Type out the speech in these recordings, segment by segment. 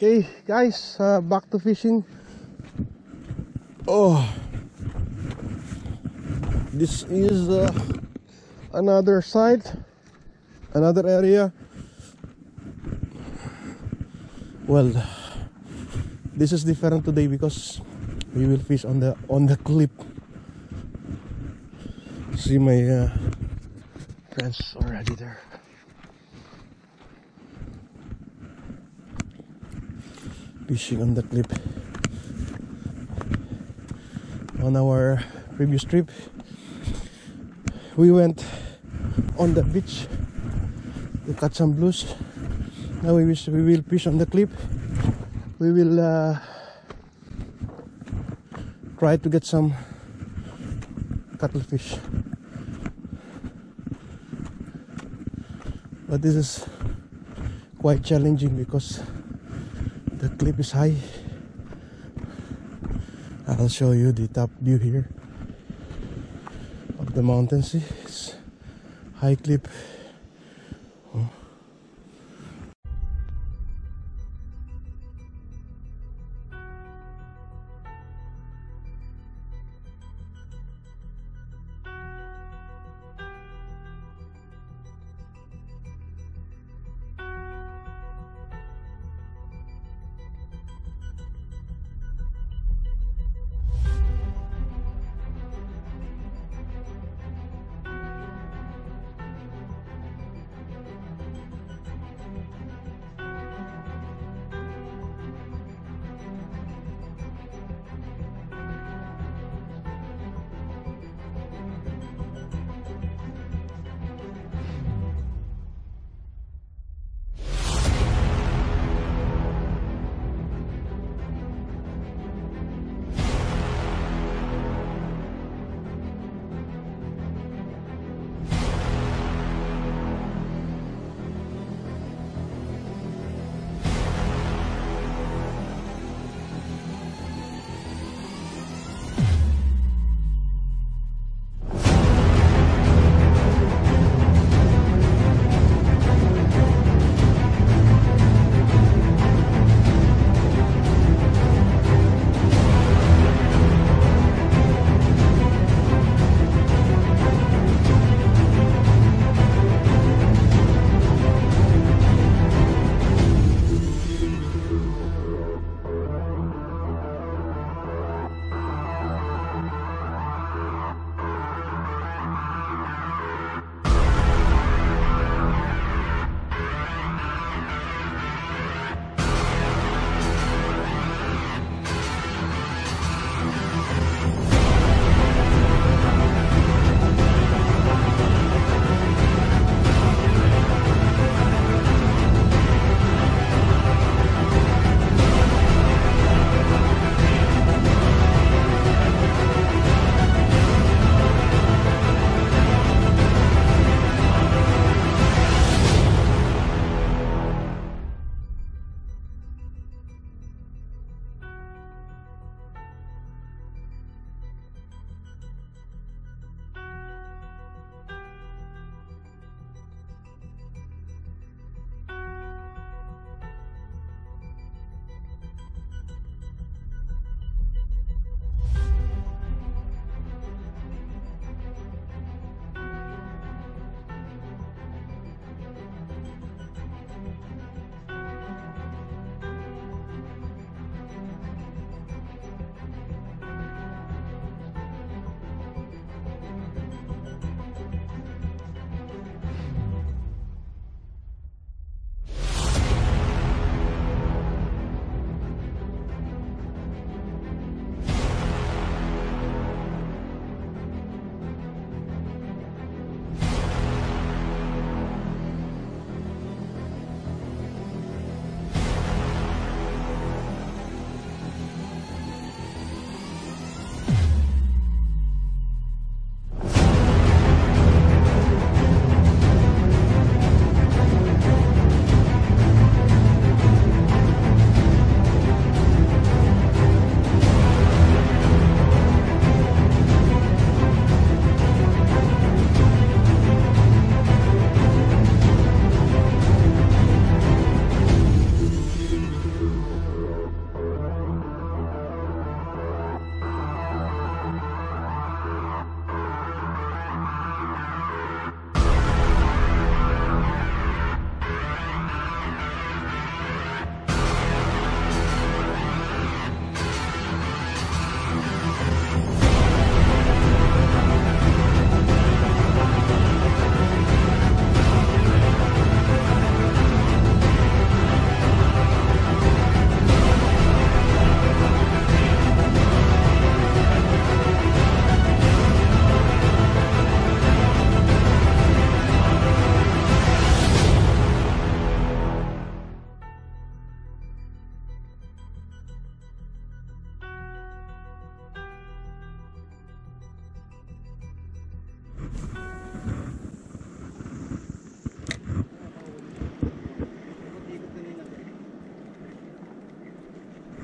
Okay, guys, back to fishing. Oh, this is another site, another area. Well, this is different today because we will fish on the cliff. See my friends already there. Fishing on the cliff. On our previous trip, we went on the beach to catch some blues. Now we will fish on the cliff. We will try to get some cuttlefish. But this is quite challenging because the cliff is high. I'll show you the top view here of the mountain. See, it's high cliff. Oh.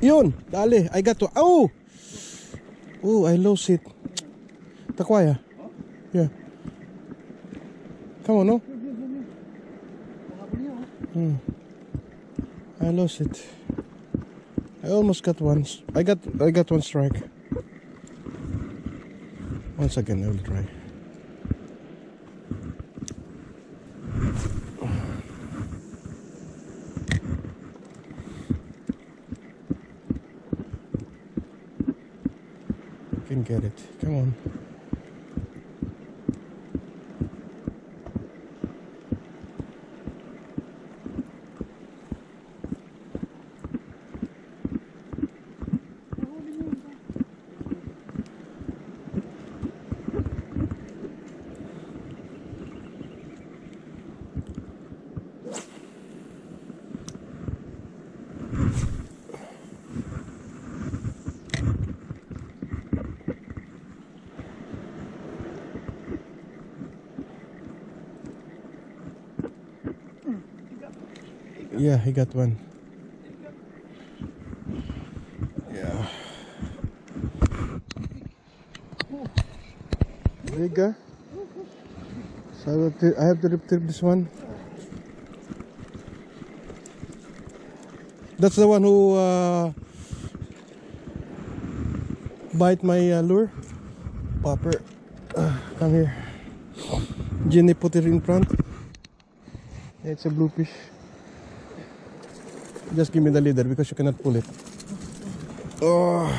Yun, dali. I got to. Oh! Oh, I lost it. Takwaya. Yeah. Come on, no? I lost it. I almost got one. I got one strike. Once again, I will try. I can get it. Come on. Yeah, he got one. Yeah. Bigger. So I have to retrieve this one. That's the one who bite my lure. Popper. Come here. Jenny put it in front. It's a bluefish. Just give me the leader because you cannot pull it. Oh,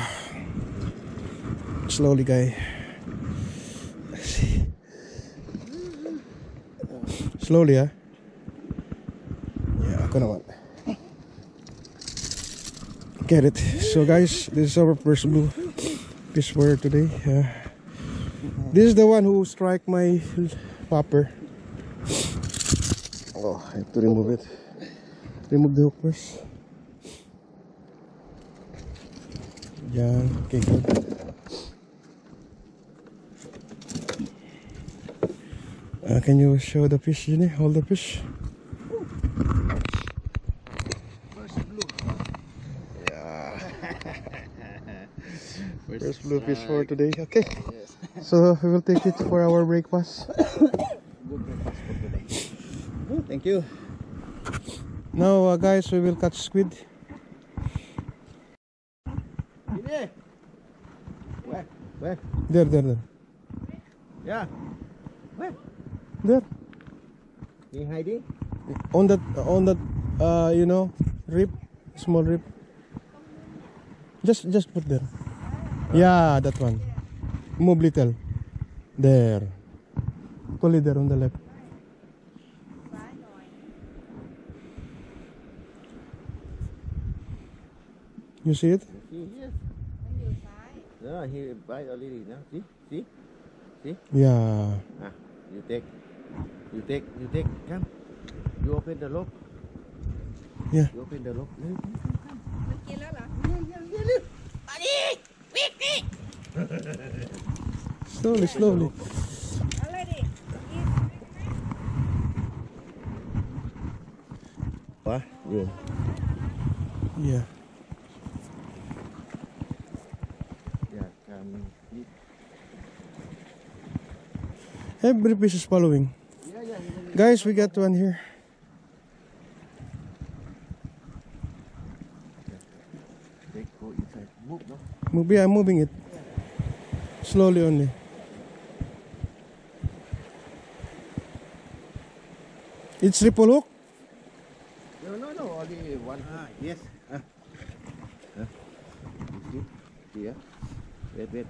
slowly, guy. Slowly, huh? Yeah, ako naman. Get it. So, guys, this is our first blue fish for today. This is the one who strike my popper. Oh, I have to remove it. Remove the hook first. Yeah, okay, good. Can you show the fish, Jenny? Hold the fish. First blue. Yeah. First blue fish for today. Okay. Yes. So we will take it for our breakfast. Good breakfast for today. Thank you. Now, guys, we will catch squid. Where? There. Yeah. Where? There. You hiding? On that, you know, rip, small rip. Just put there. Yeah, that one. Move little. There. Pull it there on the left. You see it? Yes. No, he bite already. Now, see? Yeah. Ah, you take. Come. You open the lock. Yeah. You open the lock. Slowly. What? Yeah. Every fish is following. Guys, we got one here. Go inside. Move, no? Yeah, I'm moving it. Slowly only. It's triple hook? No, only one. Yes. Here. Wait.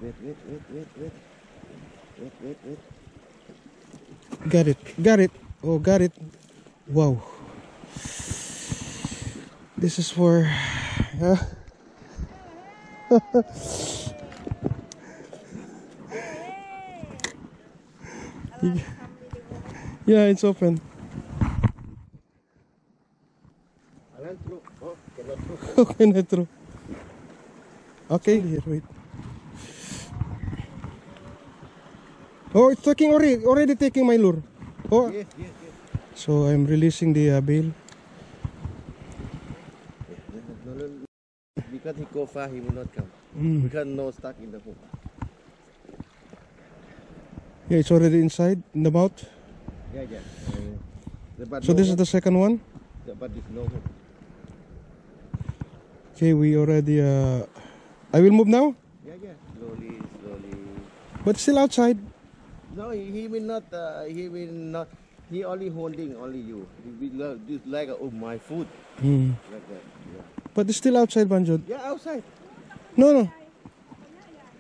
Got it. Oh, got it. Wow. This is for... yeah, it's open. Okay, not true. Okay, here, wait. Oh, it's taking already taking my lure. Oh, Yes. so I'm releasing the bail. Because he go far, he will not come. Because no stuck in the hook. Yeah, it's already inside in the mouth. Yeah. But So no this is hook. the second one. But there's no hook. Okay, we already. I will move now, Yeah. Slowly. but still outside. No, he will not. He will not. He only holding only you. He will just like my food. Like that. Yeah. But it's still outside, Banjod. Yeah, outside. No.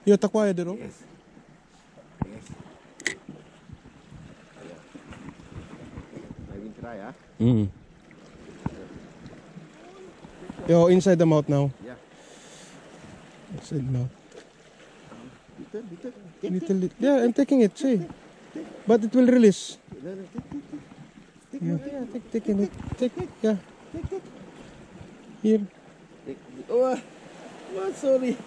You're takwaya dero. Yes. I will try, Yo, inside the mouth now. Yeah. Inside the mouth. Little. Yeah, I'm taking it. See, but it will release. Take. Yeah, taking it. Take. Yeah. Here. Oh, sorry.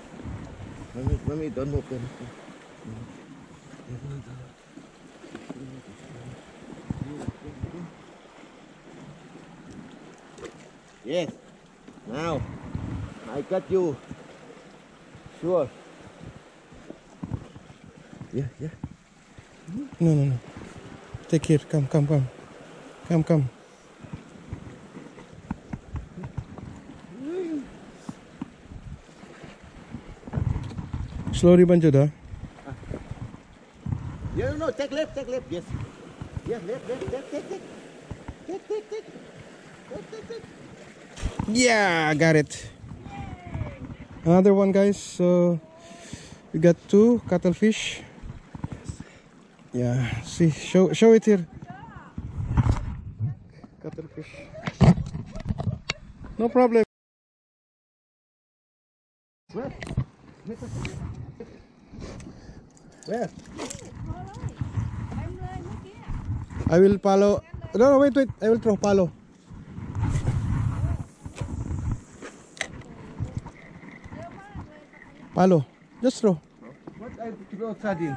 Mommy, don't move. Yes. Now, I got you. Sure. Yeah. No. Take here. Come. Slowly, Banjod, huh? Yeah, no, take left. Yes. Yes, left. Take. Yeah, got it. Another one, guys. So we got 2 cuttlefish. Yeah, see, show it here. Cuttlefish. No problem. Where? I will follow. No, wait. I will throw follow. Follow. Just throw. What I throw sardine?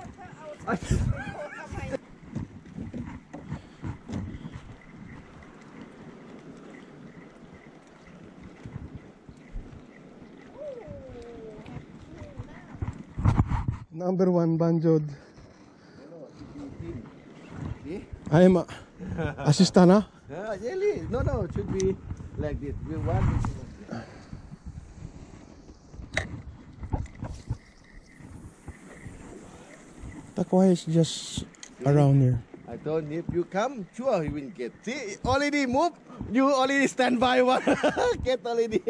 Number 1, Banjod. See? I am assistant, huh? Really? No, it should be like this. We want it. Takwaya is just around here. I told him, if you come, sure he will get. See, already move. You already stand by one. Get already.